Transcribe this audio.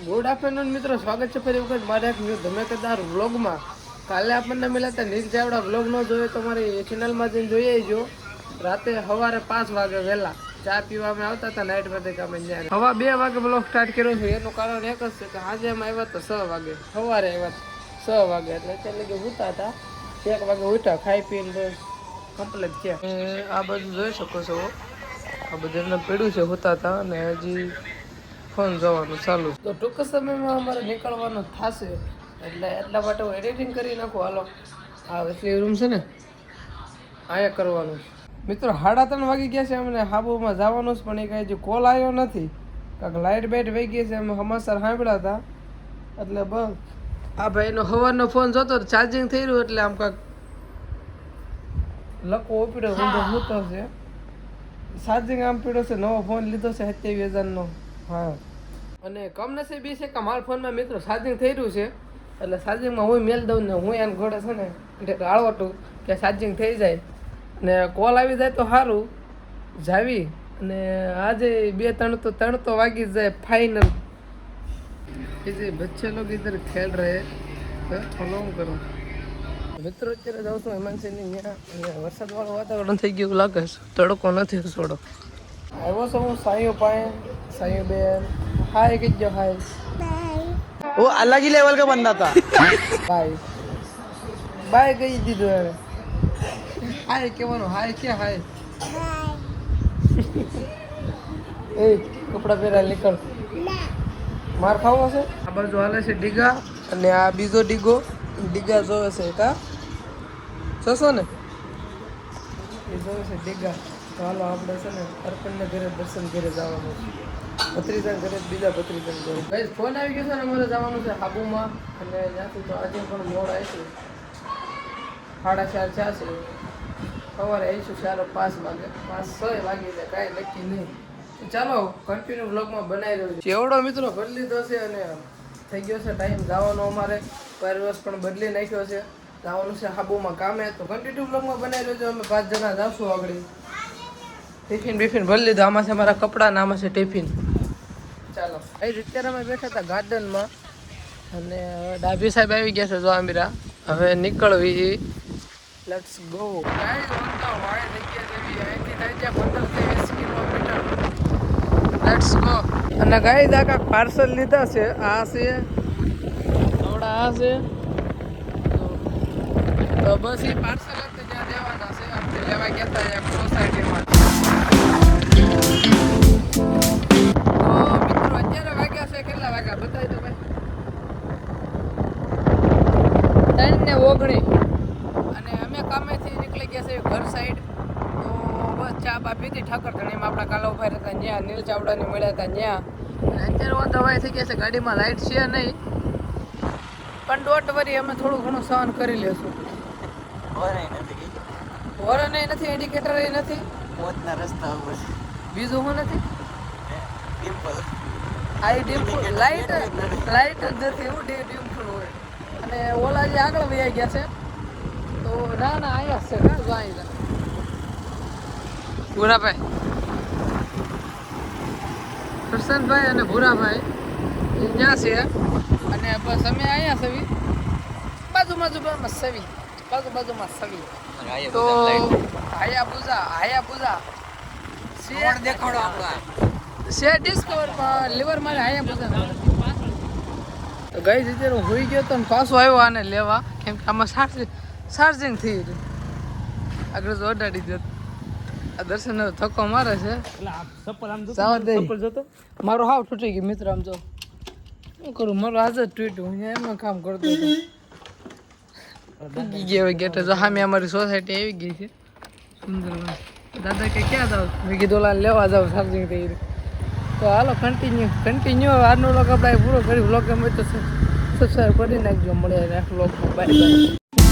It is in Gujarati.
ગુડ આફ્ટરનૂન મિત્રો, સ્વાગત છે ફરી વખત મારા એક ન્યૂ ધમાકેદાર વ્લોગમાં. કાલે આપણને મળ્યા હતા નીલ ચાવડા. વ્લોગ ન જોયો તો મારી ચેનલમાં જઈને જોઈએ જો. રાતે સવારે 5 વાગે વહેલા ચા પીવા અમે આવતા હતા નાઇટ પરથી કામે. સવા 2 વાગે બ્લોગ સ્ટાર્ટ કર્યો છે. એનું કારણ એક જ છે કે આજે અમે આવ્યા હતા 6 વાગે, સવારે આવ્યા 6 વાગે, એટલે અત્યારે લગી ઉઠતા હતા 1 વાગે ઉઠ્યા, ખાઈ પીને બસ કમ્પ્લીટ છે. આ બધું જોઈ શકો છો, આ બધું એમને પીડ્યું છે, હોતા હતા અને હજી ફોન જોવાનું ચાલુ. તો ટૂંક સમયમાં અમારે નીકળવાનું થશે, એટલે એટલા માટે હું એડિટિંગ કરી નાખું. હાલો, આ એટલી રૂમ છે ને અહીંયા કરવાનું. મિત્રો 3:30 વાગી ગયા છે, અમને હાબુમાં જવાનું જ, પણ એ કાંઈ કોલ આવ્યો નથી. કાંઈક લાઇટ બાઇટ વહી ગઈ છે, અમે સમાચાર સાંભળ્યા હતા. એટલે બસ આ ભાઈનો સવારનો ફોન જોતો ચાર્જિંગ થઈ રહ્યું, એટલે આમ કાંઈક લખો ઓપીડો ઊંધો મૂતો છે. ચાર્જિંગ આમ પીડ્યો છે, નવો ફોન લીધો છે 27,000નો. હા, અને કમનસીબ એ છે કે મારા ફોનમાં મિત્રો ચાર્જિંગ થઈ રહ્યું છે, એટલે ચાર્જિંગમાં હું મેલ દઉં ને હું એને ઘોડે છે ને આળવટું કે ચાર્જિંગ થઈ જાય ને કોલ આવી જાય તો સારું જાવી. અને આજે 2-3 તો વાગી જાય ફાઇનલ. જે બચ્ચે લોગ ઇધર ખેલ રહે ફોલો કરું. મિત્રો અત્યારે જાઉં છું હેમાંસીની ત્યાં, અને વરસાદવાળું વાતાવરણ થઈ ગયું લાગે છે, તડકો નથી થોડો. આવ્યો છું હું સાયું પાસે. સાયું બેન હાય કહેજો. હાય, वो अलग ही लेवल का बंदा था. બાય બાય કહી દીધું હવે. હાય કહેવાનું. હાય કે હાય એ કપડા પહેરા નીકળ. માર ખાવો છે. આ બાજુ હાલે છે ડીગા, અને આ બીજો ડીગો ડીગા જોવે છે. કા સસો ને એ જોવે છે ડીગા. તો હાલો આપણે છે ને અર્પણને ઘરે દર્શન ઘરે જવાનું છે. ભત્રીજાને ઘરે, બીજા ભત્રીજાને ઘરે. ભાઈ ફોન આવી ગયો છે ને, અમારે જવાનું છે હાબુમાં, અને ત્યાંથી તો આજે પણ મોડ આવીશું. 4:30 થયા છે. સવારે આવીશું 4:05 વાગે, 5-6 વાગી જાય, કાંઈ નક્કી નહીં. ચાલો કન્ટિન્યુ બ્લોગમાં બનાવી રહ્યો છે. એવડો મિત્રો બદલી લીધો છે, અને થઈ ગયો છે ટાઈમ જવાનો. અમારે પરિવેશ પણ બદલી નાખ્યો છે, જવાનું છે હાબુમાં કામે. તો કન્ટિન્યુ બ્લોગમાં બનાવી રહ્યો છે. અમે 5 જણા જાશું આગળ. ટિફિન બિફિન ભરી લીધું. આમાં છે મારા કપડાં, આમાં છે ટિફિન. ચાલો, અત્યારે અમે બેઠા હતા ગાર્ડનમાં, અને ડાભી સાહેબ આવી ગયા છે જો આમીરા. હવે નીકળવી. Let's go. Let's go. અને ગાઈ દાકા પાર્સલ લીધા છે. આ છે થોડા, આ છે તો બસ એ પાર્સલ હતા જ્યાં દેવાના છે. આપણે લેવા ગયા હતા એક સોસાયટીમાં. કેટલા વાગ્યા બતાવી દો ભાઈ? 3:19. અને અમે કામેથી નીકળી ગયા છે ઘર સાઈડ. તો બસ ચા બા પીધી ઠાકરધણીમાં. આપણા કાલા ઉભા હતા ત્યાં નીલ ચાવડાની મળ્યા હતા ત્યાં. અને અત્યારે વાંધો હવાઈ થઈ ગયા છે, ગાડીમાં લાઇટ છે નહીં, પણ ડોટ વરી અમે થોડું ઘણું સહન કરી લેશું. હોરન નથી, ઇન્ડિકેટર નથી, મોતના રસ્તા ઉપર બીજું શું નથી. આ ડિમ્પલ લાઇટ જ નથી, એવું ડિમ્પલ હોય. અને ઓલા જે આગળ વહી ગયા છે, તો ના અહીંયા છે ને જો અહીંયા ભૂરાભાઈ, કરશનભાઈ અને ભૂરાભાઈ એ ત્યાં છે. અને બસ અમે અહીંયા સવી બાજુમાં સવી બાજુમાં સવી. તો હાયાબુઝા દેખાડો આપણા છે ડિસ્કવરમાં લીવર મારે અહીંયા બધા. તો ગઈ રીતે હું હોઈ ગયો તો પાછો આવ્યો આને લેવા, કેમ કે આમાં ચાર્જિંગ થઈ રહ્યું. આગળ તો અડાડી દો. આ દર્શન થકો મારે છે. મારો હાવ તૂટી ગયું મિત્ર. આમ જો શું કરું, મારું હાજર તૂટ્યું. હું એમાં કામ કરતો હતો. ઉગી ગયા હોય ગેટ. જો સામે અમારી સોસાયટી આવી ગઈ છે સુંદર. દાદા કે ક્યાં જાવ? મેં કીધું ઓલા લેવા જાવ, ચાર્જિંગ થઈ રહ્યું. તો હાલો કન્ટિન્યુ આજનો વ્લોગ આપણે પૂરો કરી. વ્લોગ ગમે તો સબસ્ક્રાઈબ કરી નાખજો. મળે નેક્સ્ટ વ્લોગમાં. Bye bye.